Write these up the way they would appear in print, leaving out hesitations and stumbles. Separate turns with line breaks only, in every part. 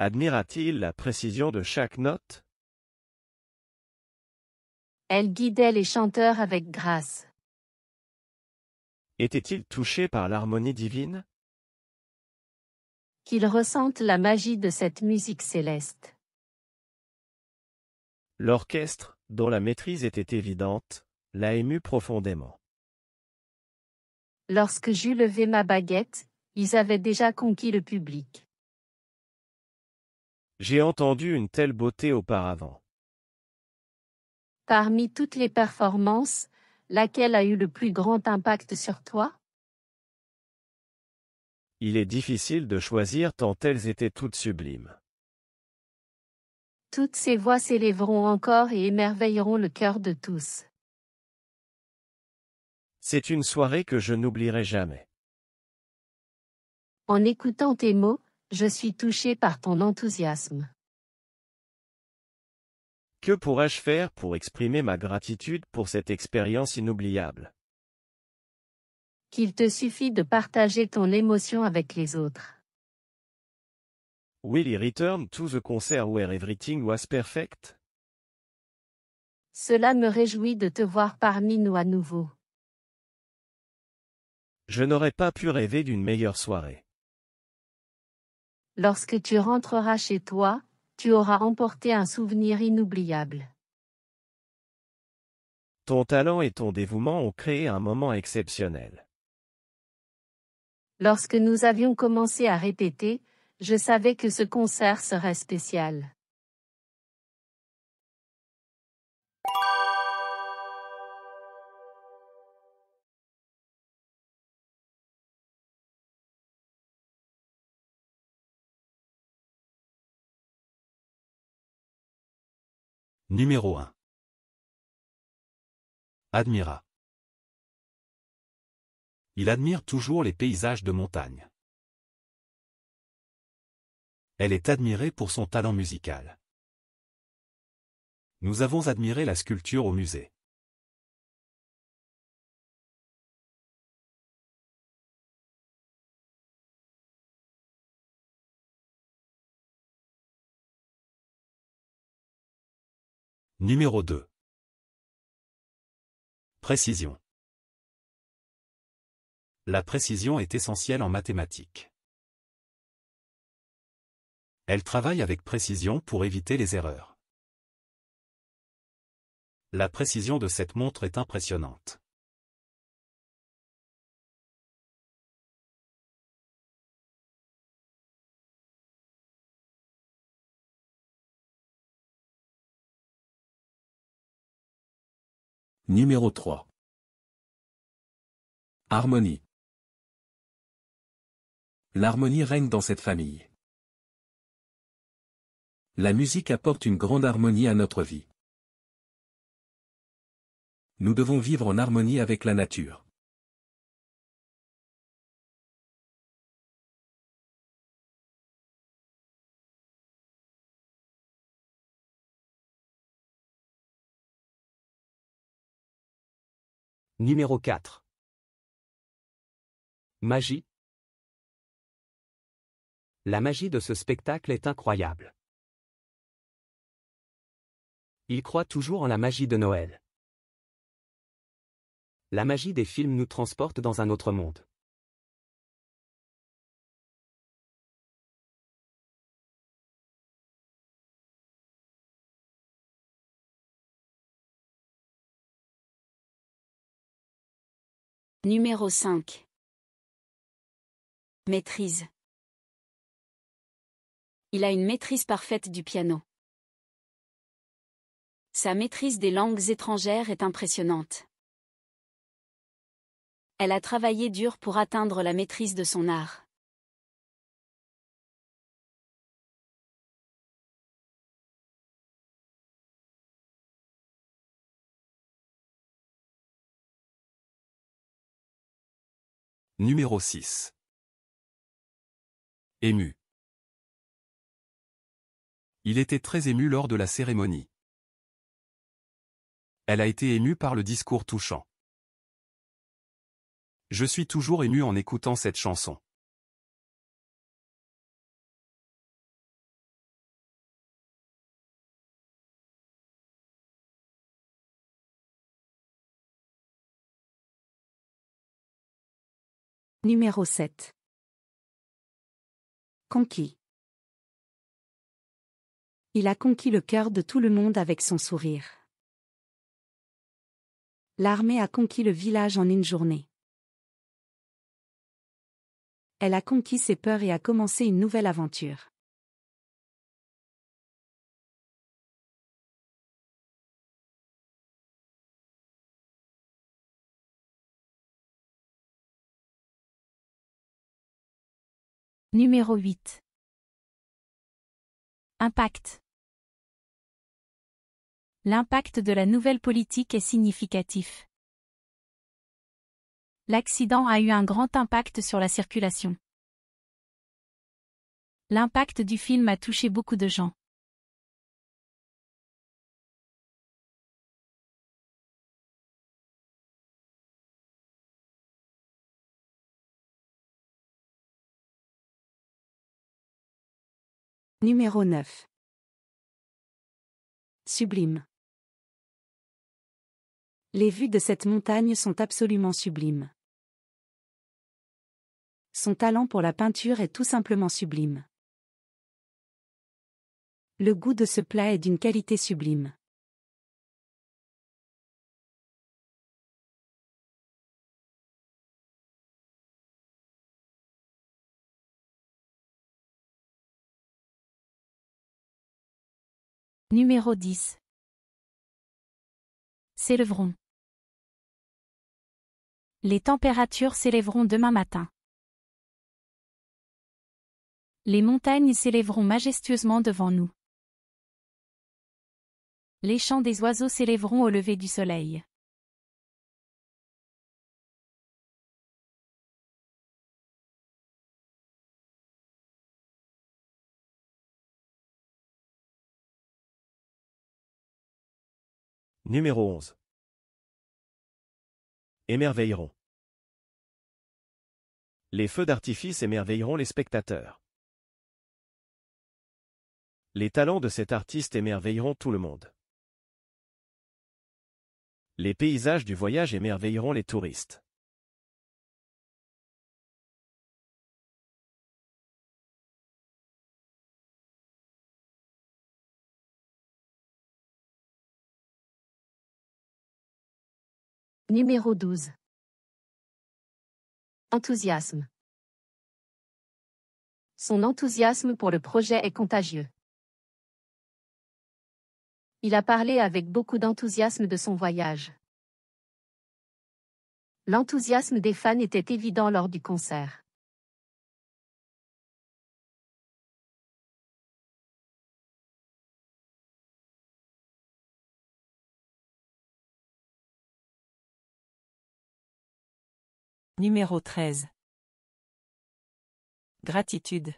Admira-t-il la précision de chaque note?
Elle guidait les chanteurs avec grâce.
Était-il touché par l'harmonie divine?
Qu'ils ressentent la magie de cette musique céleste.
L'orchestre, dont la maîtrise était évidente, l'a ému profondément.
Lorsque j'eus levé ma baguette, ils avaient déjà conquis le public.
J'ai entendu une telle beauté auparavant.
Parmi toutes les performances, laquelle a eu le plus grand impact sur toi?
Il est difficile de choisir tant elles étaient toutes sublimes.
Toutes ces voix s'élèveront encore et émerveilleront le cœur de tous.
C'est une soirée que je n'oublierai jamais.
En écoutant tes mots, je suis touché par ton enthousiasme.
Que pourrais-je faire pour exprimer ma gratitude pour cette expérience inoubliable?
Qu'il te suffit de partager ton émotion avec les autres.
Will he return to the concert where everything was perfect?
Cela me réjouit de te voir parmi nous à nouveau.
Je n'aurais pas pu rêver d'une meilleure soirée.
Lorsque tu rentreras chez toi, tu auras emporté un souvenir inoubliable.
Ton talent et ton dévouement ont créé un moment exceptionnel.
Lorsque nous avions commencé à répéter, je savais que ce concert serait spécial.
Numéro 1. Admira. Il admire toujours les paysages de montagne. Elle est admirée pour son talent musical. Nous avons admiré la sculpture au musée. Numéro 2. Précision. La précision est essentielle en mathématiques. Elle travaille avec précision pour éviter les erreurs. La précision de cette montre est impressionnante.
Numéro 3. Harmonie. L'harmonie règne dans cette famille. La musique apporte une grande harmonie à notre vie. Nous devons vivre en harmonie avec la nature.
Numéro 4. Magie. La magie de ce spectacle est incroyable. Il croit toujours en la magie de Noël. La magie des films nous transporte dans un autre monde.
Numéro 5. Maîtrise. Il a une maîtrise parfaite du piano. Sa maîtrise des langues étrangères est impressionnante. Elle a travaillé dur pour atteindre la maîtrise de son art.
Numéro 6. Ému. Il était très ému lors de la cérémonie. Elle a été émue par le discours touchant. Je suis toujours ému en écoutant cette chanson.
Numéro 7. Conquis. Il a conquis le cœur de tout le monde avec son sourire. L'armée a conquis le village en une journée. Elle a conquis ses peurs et a commencé une nouvelle aventure.
Numéro 8. Impact. L'impact de la nouvelle politique est significatif. L'accident a eu un grand impact sur la circulation. L'impact du film a touché beaucoup de gens.
Numéro 9. Sublime. Les vues de cette montagne sont absolument sublimes. Son talent pour la peinture est tout simplement sublime. Le goût de ce plat est d'une qualité sublime.
Numéro 10. S'élèveront. Les températures s'élèveront demain matin. Les montagnes s'élèveront majestueusement devant nous. Les chants des oiseaux s'élèveront au lever du soleil.
Numéro 11. Émerveilleront. Les feux d'artifice émerveilleront les spectateurs. Les talents de cet artiste émerveilleront tout le monde. Les paysages du voyage émerveilleront les touristes.
Numéro 12. Enthousiasme. Son enthousiasme pour le projet est contagieux. Il a parlé avec beaucoup d'enthousiasme de son voyage. L'enthousiasme des fans était évident lors du concert.
Numéro 13. Gratitude.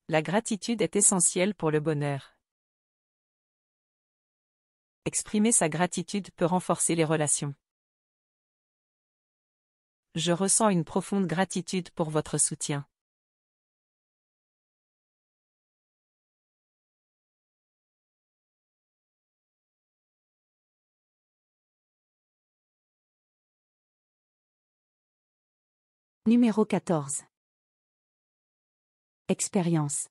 La gratitude est essentielle pour le bonheur. Exprimer sa gratitude peut renforcer les relations. Je ressens une profonde gratitude pour votre soutien.
Numéro 14. Expérience.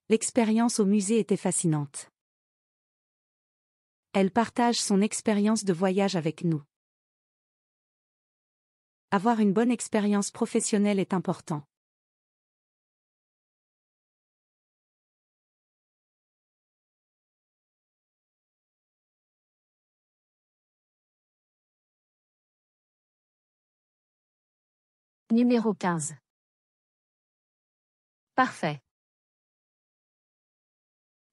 L'expérience au musée était fascinante. Elle partage son expérience de voyage avec nous. Avoir une bonne expérience professionnelle est important.
Numéro 15. Parfait.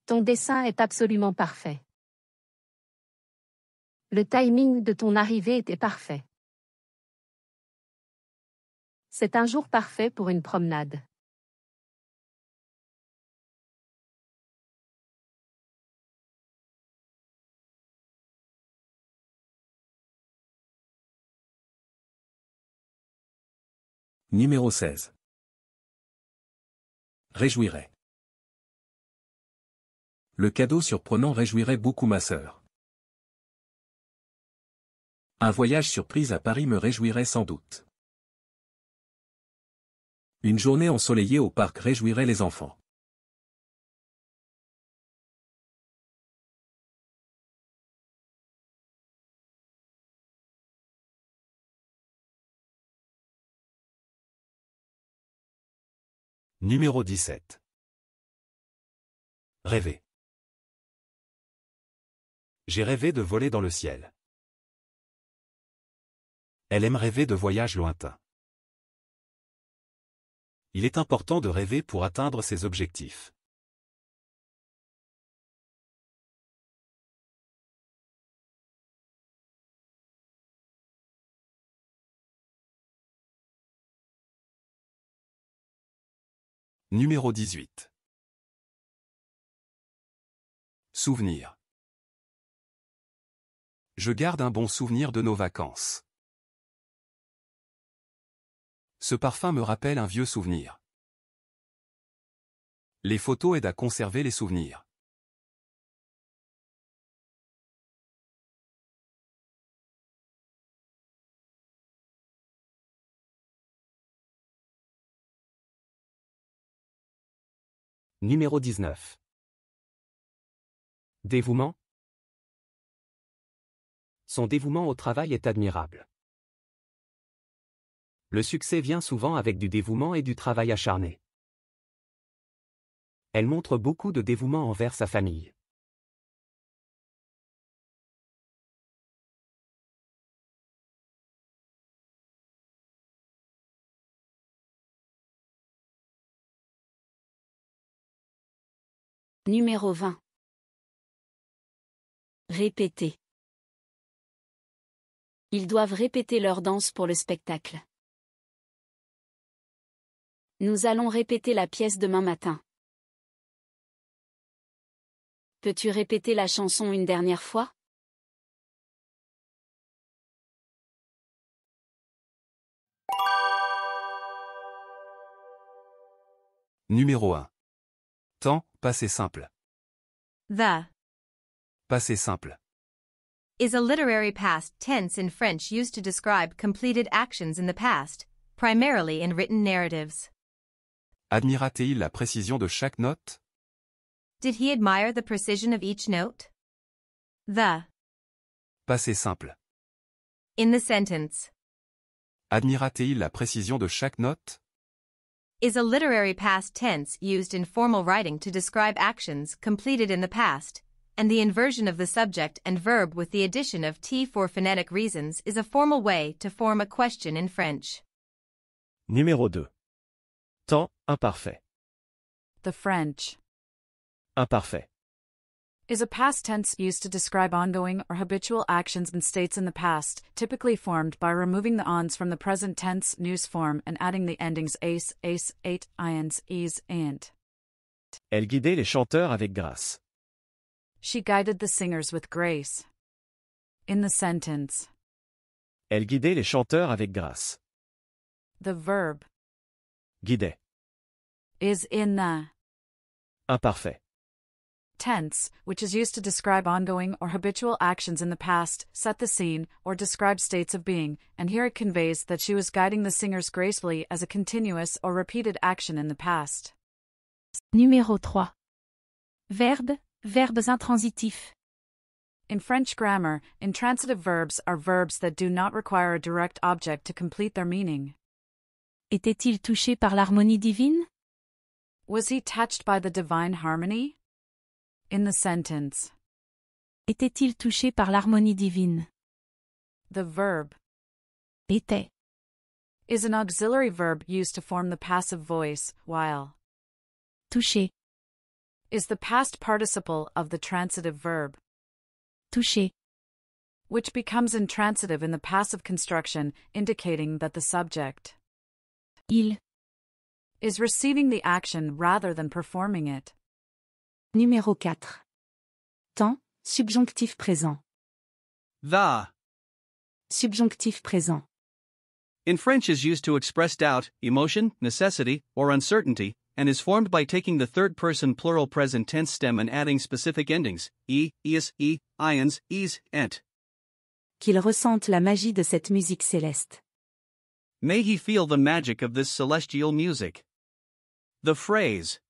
Ton dessin est absolument parfait. Le timing de ton arrivée était parfait. C'est un jour parfait pour une promenade.
Numéro 16. Réjouirait. Le cadeau surprenant réjouirait beaucoup ma sœur. Un voyage surprise à Paris me réjouirait sans doute. Une journée ensoleillée au parc réjouirait les enfants.
Numéro 17. Rêver. J'ai rêvé de voler dans le ciel. Elle aime rêver de voyages lointains. Il est important de rêver pour atteindre ses objectifs. Numéro 18. Souvenir. Je garde un bon souvenir de nos vacances. Ce parfum me rappelle un vieux souvenir. Les photos aident à conserver les souvenirs.
Numéro 19. Dévouement. Son dévouement au travail est admirable. Le succès vient souvent avec du dévouement et du travail acharné. Elle montre beaucoup de dévouement envers sa famille.
Numéro 20. Répéter. Ils doivent répéter leur danse pour le spectacle. Nous allons répéter la pièce demain matin. Peux-tu répéter la chanson une dernière fois?
Numéro 1. Temps, passé simple.
The
Passé simple.
is a literary past tense in French used to describe completed actions in the past, primarily in written narratives.
Admira-t-il la précision de chaque note?
Did he admire the precision of each note? The
Passé simple.
in the sentence
Admira-t-il la précision de chaque note?
is a literary past tense used in formal writing to describe actions completed in the past, and the inversion of the subject and verb with the addition of t for phonetic reasons is a formal way to form a question in French.
Numéro 2. Temps, imparfait.
The French
Imparfait.
is a past tense used to describe ongoing or habitual actions and states in the past, typically formed by removing the ons from the present tense news form and adding the endings ace, ace, ate, ions, ease, and.
Elle guidait les chanteurs avec grâce.
She guided the singers with grace. In the sentence,
Elle guidait les chanteurs avec grâce.
the verb
Guidait.
is in the
Imparfait.
tense, which is used to describe ongoing or habitual actions in the past, set the scene, or describe states of being, and here it conveys that she was guiding the singers gracefully as a continuous or repeated action in the past.
Numéro 3. Verbe, verbes intransitifs.
In French grammar, intransitive verbs are verbs that do not require a direct object to complete their meaning.
Était-il touché par l'harmonie divine?
Was he touched by the divine harmony? In the sentence,
Était-il touché par l'harmonie divine?
the verb
Était.
is an auxiliary verb used to form the passive voice, while
Touché.
is the past participle of the transitive verb,
Touché.
which becomes intransitive in the passive construction, indicating that the subject
Il.
is receiving the action rather than performing it.
Numéro 4. Temps, subjonctif présent.
The
Subjonctif présent.
in French is used to express doubt, emotion, necessity, or uncertainty, and is formed by taking the third-person plural present tense stem and adding specific endings, ions, ease, ent.
Qu'il ressente la magie de cette musique céleste.
May he feel the magic of this celestial music. The phrase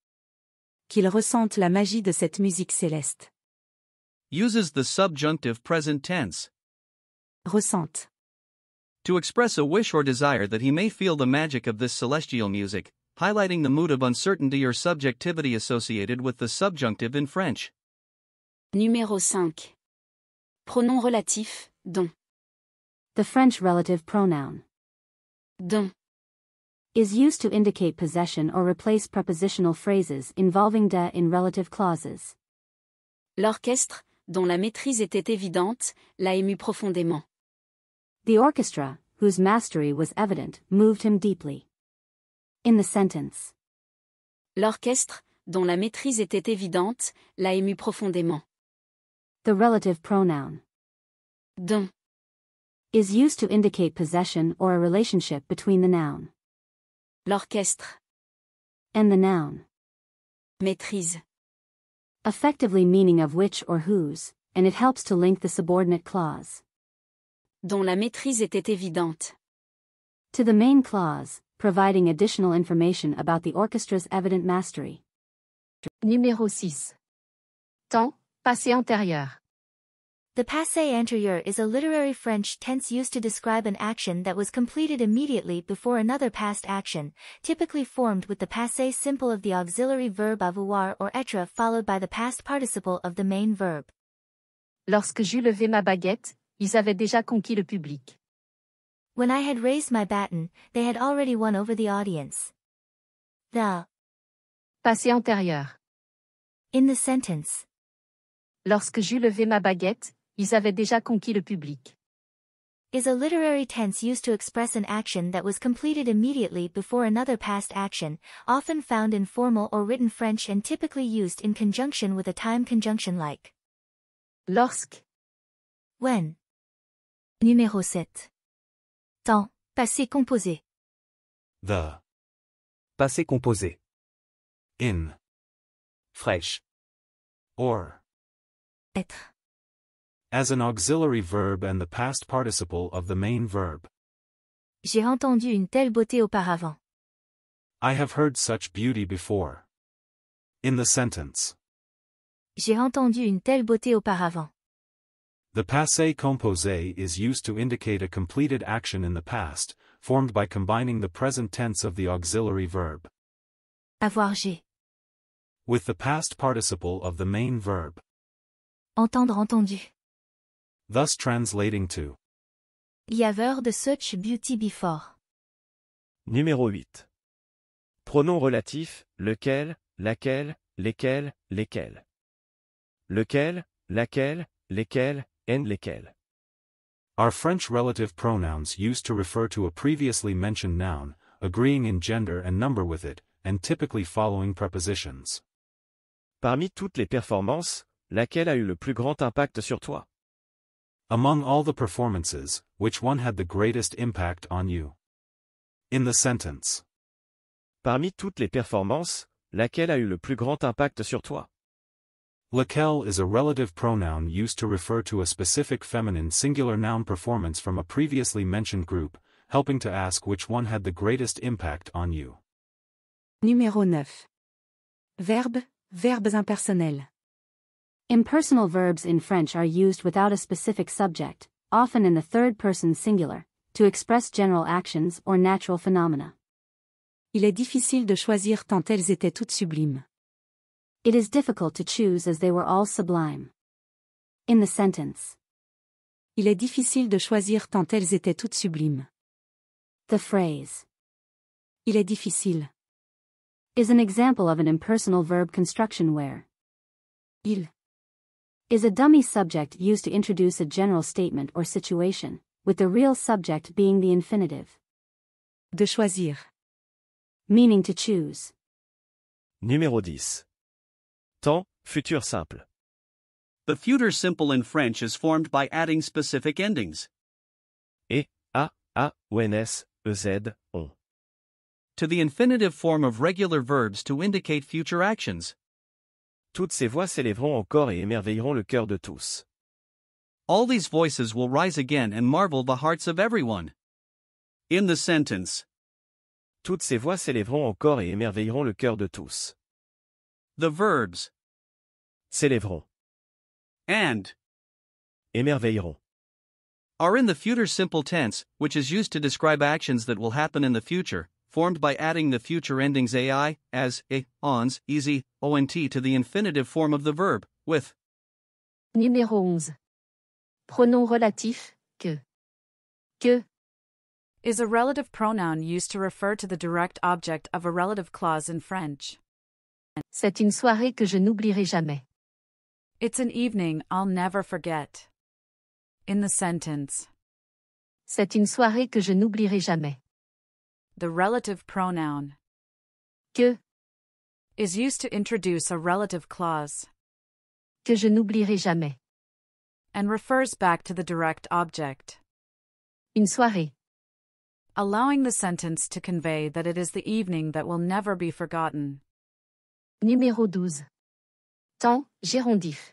Qu'il ressente la magie de cette musique céleste.
uses the subjunctive present tense
Ressente.
to express a wish or desire that he may feel the magic of this celestial music, highlighting the mood of uncertainty or subjectivity associated with the subjunctive in French.
Numéro 5. Pronom relatif, dont.
The French relative pronoun
Dont.
is used to indicate possession or replace prepositional phrases involving de in relative clauses.
L'orchestre, dont la maîtrise était évidente, l'a ému profondément.
The orchestra, whose mastery was evident, moved him deeply. In the sentence.
L'orchestre, dont la maîtrise était évidente, l'a ému profondément.
The relative pronoun
Dont.
is used to indicate possession or a relationship between the noun
L'orchestre.
and the noun,
Maîtrise.
effectively meaning of which or whose, and it helps to link the subordinate clause
Dont la maîtrise était évidente.
to the main clause, providing additional information about the orchestra's evident mastery.
Numéro 6. Temps, passé antérieur.
The passé antérieur is a literary French tense used to describe an action that was completed immediately before another past action, typically formed with the passé simple of the auxiliary verb avoir or être followed by the past participle of the main verb.
Lorsque j'eus levé ma baguette, ils avaient déjà conquis le public.
When I had raised my baton, they had already won over the audience. The
Passé antérieur.
in the sentence
Lorsque j'eus levé ma baguette, ils avaient déjà conquis le public.
is a literary tense used to express an action that was completed immediately before another past action, often found in formal or written French and typically used in conjunction with a time conjunction like
Lorsque.
when. Numéro 7. Temps, passé composé.
The.
Passé composé.
In.
Fraîche.
Or.
Être.
As an auxiliary verb and the past participle of the main verb.
J'ai entendu une telle beauté auparavant.
I have heard such beauty before. In the sentence.
J'ai entendu une telle beauté auparavant.
The passé composé is used to indicate a completed action in the past, formed by combining the present tense of the auxiliary verb
Avoir j'ai.
with the past participle of the main verb,
Entendre entendu.
thus translating to
Y avoir de such beauty before.
Numéro 8. Pronom relatif, lequel, laquelle, lesquels, lesquels. Lequel, laquelle, lesquels, and lesquels.
are French relative pronouns used to refer to a previously mentioned noun, agreeing in gender and number with it, and typically following prepositions.
Parmi toutes les performances, laquelle a eu le plus grand impact sur toi?
Among all the performances, which one had the greatest impact on you? In the sentence.
Parmi toutes les performances, laquelle a eu le plus grand impact sur toi?
Laquelle is a relative pronoun used to refer to a specific feminine singular noun performance from a previously mentioned group, helping to ask which one had the greatest impact on you.
Numéro 9. Verbe, verbes impersonnels.
Impersonal verbs in French are used without a specific subject, often in the third person singular, to express general actions or natural phenomena.
Il est difficile de choisir tant elles étaient toutes sublimes.
It is difficult to choose as they were all sublime. In the sentence.
Il est difficile de choisir tant elles étaient toutes sublimes.
The phrase
Il est difficile.
is an example of an impersonal verb construction where
Il
is a dummy subject used to introduce a general statement or situation, with the real subject being the infinitive.
De choisir.
Meaning to choose.
Numéro 10. Temps, futur simple.
The future simple in French is formed by adding specific endings
Et, a, ons, ez, on.
to the infinitive form of regular verbs to indicate future actions.
Toutes ces voix s'élèveront encore et émerveilleront le cœur de tous.
All these voices will rise again and marvel the hearts of everyone. In the sentence.
Toutes ces voix s'élèveront encore et émerveilleront le cœur de tous.
The verbs.
S'élèveront.
And.
Émerveilleront.
Are in the future simple tense, which is used to describe actions that will happen in the future, formed by adding the future endings ai, as, ons, easy, ont to the infinitive form of the verb, with.
Numéro 11. Pronom relatif, que. Que.
Is a relative pronoun used to refer to the direct object of a relative clause in French.
C'est une soirée que je n'oublierai jamais.
It's an evening I'll never forget. In the sentence.
C'est une soirée que je n'oublierai jamais.
The relative pronoun.
Que.
Is used to introduce a relative clause.
Que je n'oublierai jamais.
And refers back to the direct object.
Une soirée.
Allowing the sentence to convey that it is the evening that will never be forgotten.
Numéro 12. Temps, gérondif.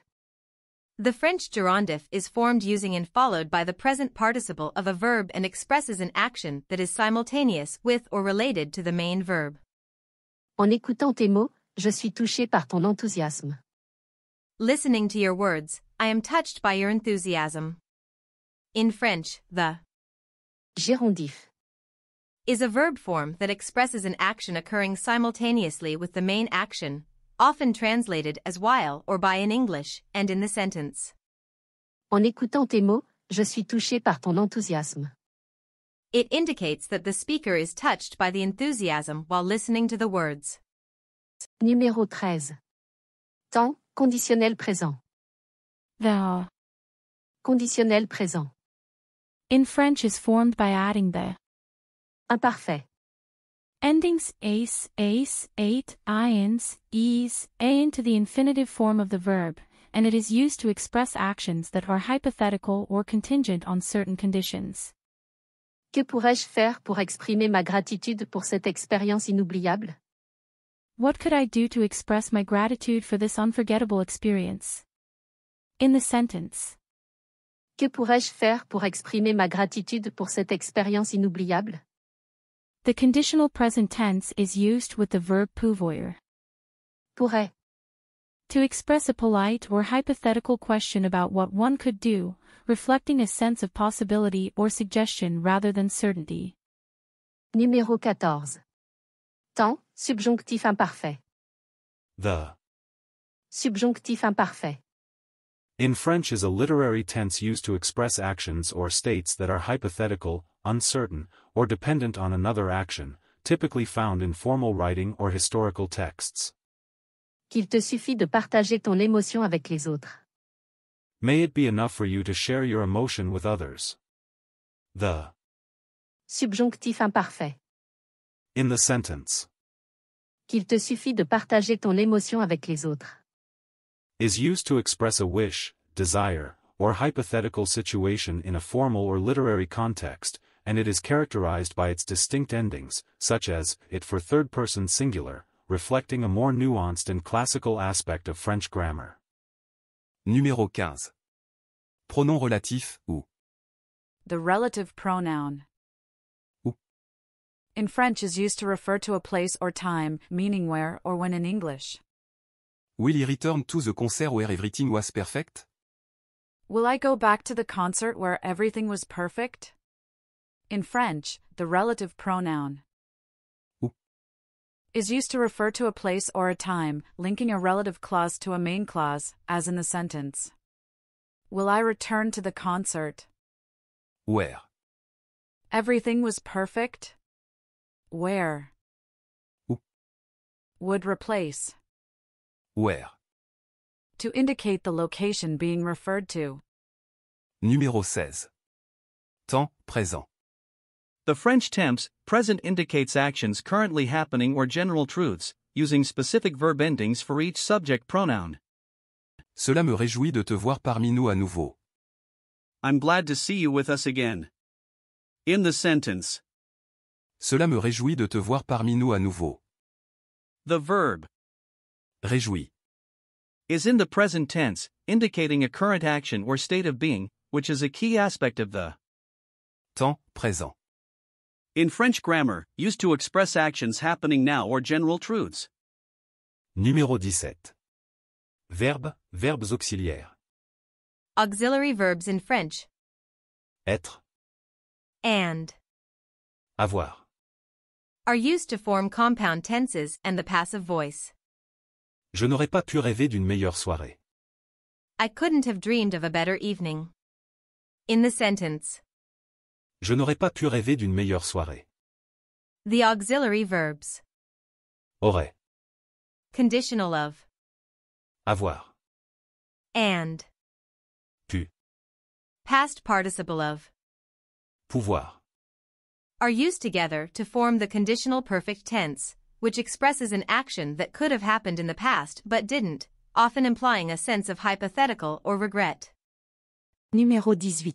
The French gerundif is formed using and followed by the present participle of a verb and expresses an action that is simultaneous with or related to the main verb.
En écoutant tes mots, je suis touché par ton enthousiasme.
Listening to your words, I am touched by your enthusiasm. In French, the
gérondif
is a verb form that expresses an action occurring simultaneously with the main action, often translated as while or by in English, and in the sentence.
En écoutant tes mots, je suis touché par ton enthousiasme.
It indicates that the speaker is touched by the enthusiasm while listening to the words.
Numéro 13. Temps, conditionnel présent.
The
Conditionnel présent.
in French is formed by adding the
Imparfait.
endings ace, ate, ions, ease, a into the infinitive form of the verb, and it is used to express actions that are hypothetical or contingent on certain conditions.
Que pourrais-je faire pour exprimer ma gratitude pour cette expérience inoubliable?
What could I do to express my gratitude for this unforgettable experience? In the sentence.
Que pourrais-je faire pour exprimer ma gratitude pour cette expérience inoubliable?
The conditional present tense is used with the verb pouvoir.
Pourrais.
To express a polite or hypothetical question about what one could do, reflecting a sense of possibility or suggestion rather than certainty.
Numéro 14. Temps, subjonctif imparfait.
The
Subjonctif imparfait.
in French is a literary tense used to express actions or states that are hypothetical, uncertain, or dependent on another action, typically found in formal writing or historical texts.
Qu'il te suffit de partager ton émotion avec les autres.
May it be enough for you to share your emotion with others. The
Subjonctif imparfait.
in the sentence
Qu'il te suffit de partager ton émotion avec les autres.
is used to express a wish, desire, or hypothetical situation in a formal or literary context, and it is characterized by its distinct endings, such as it for third-person singular, reflecting a more nuanced and classical aspect of French grammar.
Numéro 15. Pronom relatif, ou.
The relative pronoun.
Où.
In French is used to refer to a place or time, meaning where or when in English.
Will he return to the concert where everything was perfect?
Will I go back to the concert where everything was perfect? In French, the relative pronoun
Où.
is used to refer to a place or a time, linking a relative clause to a main clause, as in the sentence. Will I return to the concert?
Where?
Everything was perfect? Where?
Où.
Would replace.
Where?
To indicate the location being referred to.
Numéro 16. Temps, présent.
The French tense, present indicates actions currently happening or general truths, using specific verb endings for each subject pronoun.
Cela me réjouit de te voir parmi nous à nouveau.
I'm glad to see you with us again. In the sentence.
Cela me réjouit de te voir parmi nous à nouveau.
The verb
Réjouis.
is in the present tense, indicating a current action or state of being, which is a key aspect of the
temps présent.
in French grammar, used to express actions happening now or general truths.
Numéro 17. Verbes auxiliaires.
Auxiliary verbs in French.
Être,
And
avoir.
are used to form compound tenses and the passive voice.
Je n'aurais pas pu rêver d'une meilleure soirée.
I couldn't have dreamed of a better evening. In the sentence,
Je n'aurais pas pu rêver d'une meilleure soirée.
the auxiliary verbs.
Aurait,
Conditional of.
avoir,
And.
pu,
Past participle of.
pouvoir.
Are used together to form the conditional perfect tense, which expresses an action that could have happened in the past but didn't, often implying a sense of hypothetical or regret.
Numéro 18.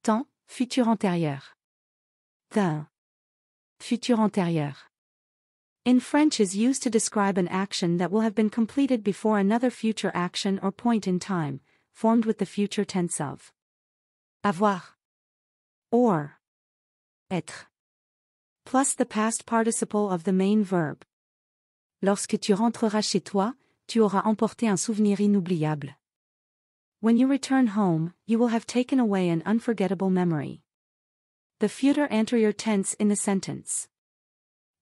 Temps, futur antérieur. The futur antérieur. In French is used to describe an action that will have been completed before another future action or point in time, formed with the future tense of avoir or être, plus the past participle of the main verb. Lorsque tu rentreras chez toi, tu auras emporté un souvenir inoubliable. When you return home, you will have taken away an unforgettable memory. The future anterior tense in the sentence.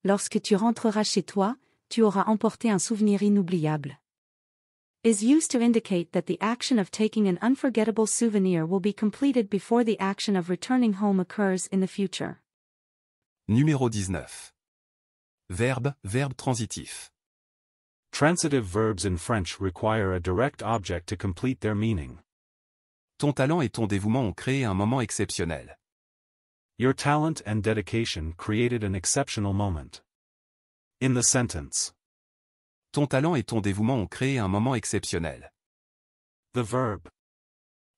Lorsque tu rentreras chez toi, tu auras emporté un souvenir inoubliable. Is used to indicate that the action of taking an unforgettable souvenir will be completed before the action of returning home occurs in the future.
Numéro 19. Verbe transitif.
Transitive verbs in French require a direct object to complete their meaning.
Ton talent et ton dévouement ont créé un moment exceptionnel.
Your talent and dedication created an exceptional moment. In the sentence,
Ton talent et ton dévouement ont créé un moment exceptionnel.
the verb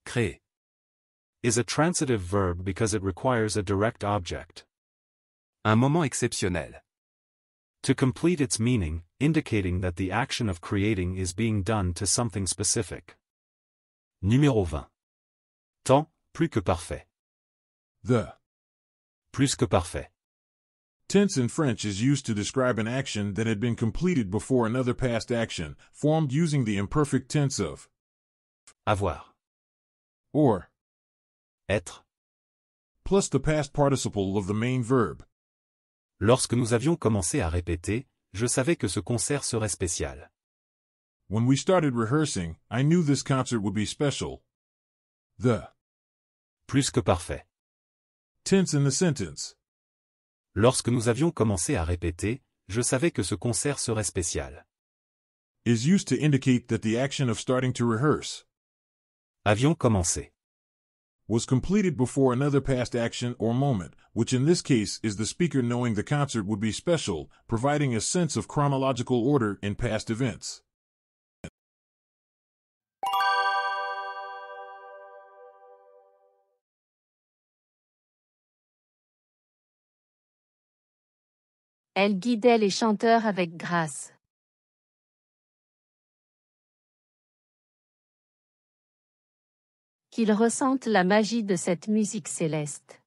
Créer.
is a transitive verb because it requires a direct object.
Un moment exceptionnel.
To complete its meaning, indicating that the action of creating is being done to something specific. Numéro 20. Temps, plus que parfait.
The
Plus que parfait.
tense in French is used to describe an action that had been completed before another past action, formed using the imperfect tense of
Avoir.
or
Être.
plus the past participle of the main verb.
Lorsque nous avions commencé à répéter, je savais que ce concert serait spécial.
When we started rehearsing, I knew this concert would be special. The
Plus que parfait.
tense in the sentence.
Lorsque nous avions commencé à répéter, je savais que ce concert serait spécial.
Is used to indicate that the action of starting to rehearse
Avions commencé.
was completed before another past action or moment, which in this case is the speaker knowing the concert would be special, providing a sense of chronological order in past events.
Elle guidait les chanteurs avec grâce. Qu'ils ressentent la magie de cette musique céleste.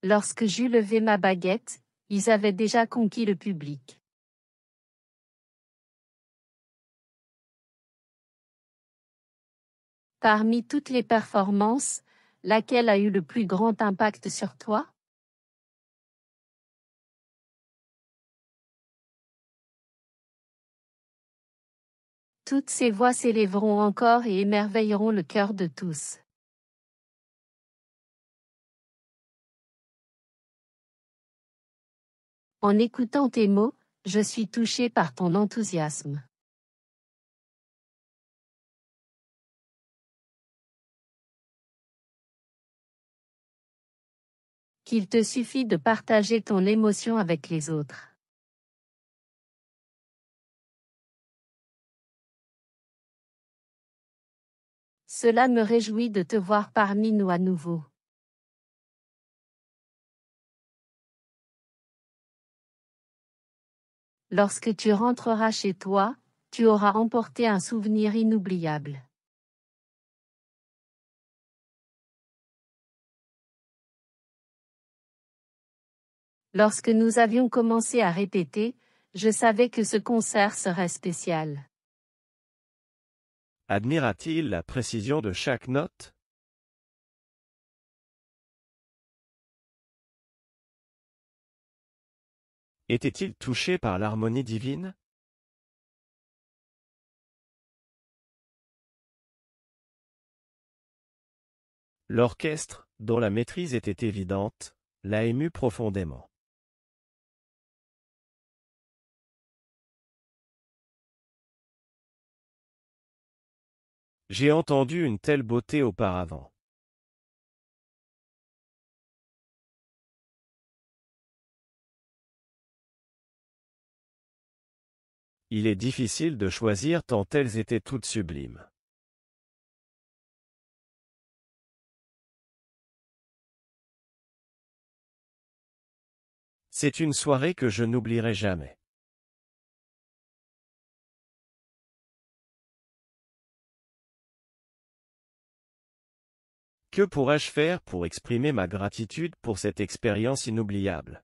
Lorsque j'eus levé ma baguette, ils avaient déjà conquis le public. Parmi toutes les performances, laquelle a eu le plus grand impact sur toi? Toutes ces voix s'élèveront encore et émerveilleront le cœur de tous. En écoutant tes mots, je suis touché par ton enthousiasme. Qu'il te suffit de partager ton émotion avec les autres. Cela me réjouit de te voir parmi nous à nouveau. Lorsque tu rentreras chez toi, tu auras emporté un souvenir inoubliable. Lorsque nous avions commencé à répéter, je savais que ce concert serait spécial.
Admira-t-il la précision de chaque note? Était-il touché par l'harmonie divine? L'orchestre, dont la maîtrise était évidente, l'a ému profondément. J'ai entendu une telle beauté auparavant. Il est difficile de choisir tant elles étaient toutes sublimes. C'est une soirée que je n'oublierai jamais. Que pourrais-je faire pour exprimer ma gratitude pour cette expérience inoubliable?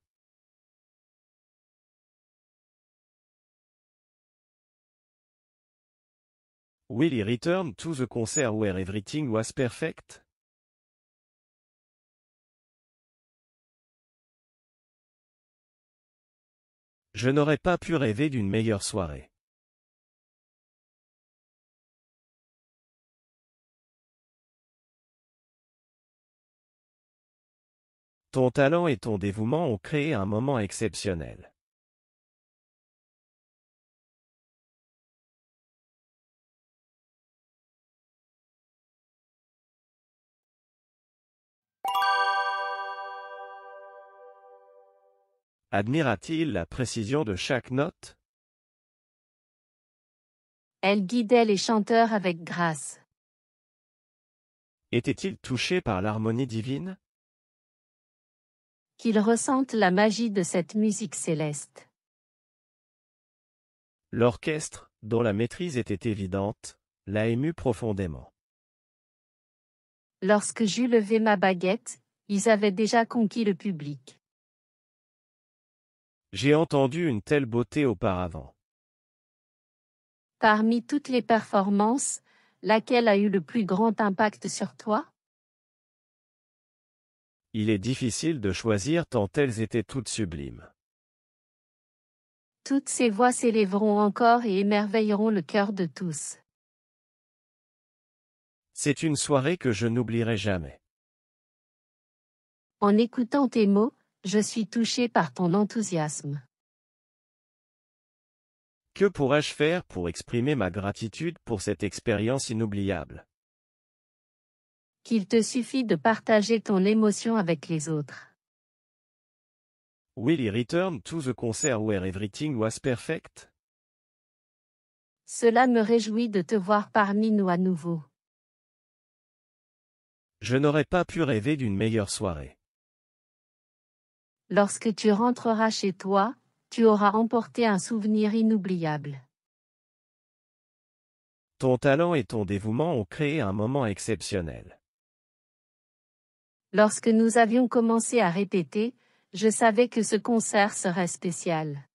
Will he return to the concert where everything was perfect? Je n'aurais pas pu rêver d'une meilleure soirée. Ton talent et ton dévouement ont créé un moment exceptionnel. Admira-t-il la précision de chaque note?
Elle guidait les chanteurs avec grâce.
Était-il touché par l'harmonie divine?
Qu'ils ressentent la magie de cette musique céleste.
L'orchestre, dont la maîtrise était évidente, l'a ému profondément.
Lorsque j'eus levé ma baguette, ils avaient déjà conquis le public.
J'ai entendu une telle beauté auparavant.
Parmi toutes les performances, laquelle a eu le plus grand impact sur toi?
Il est difficile de choisir tant elles étaient toutes sublimes.
Toutes ces voix s'élèveront encore et émerveilleront le cœur de tous.
C'est une soirée que je n'oublierai jamais.
En écoutant tes mots, je suis touché par ton enthousiasme.
Que pourrais-je faire pour exprimer ma gratitude pour cette expérience inoubliable?
Qu'il te suffit de partager ton émotion avec les autres.
Will he return to the concert where everything was perfect?
Cela me réjouit de te voir parmi nous à nouveau.
Je n'aurais pas pu rêver d'une meilleure soirée.
Lorsque tu rentreras chez toi, tu auras emporté un souvenir inoubliable.
Ton talent et ton dévouement ont créé un moment exceptionnel.
Lorsque nous avions commencé à répéter, je savais que ce concert serait spécial.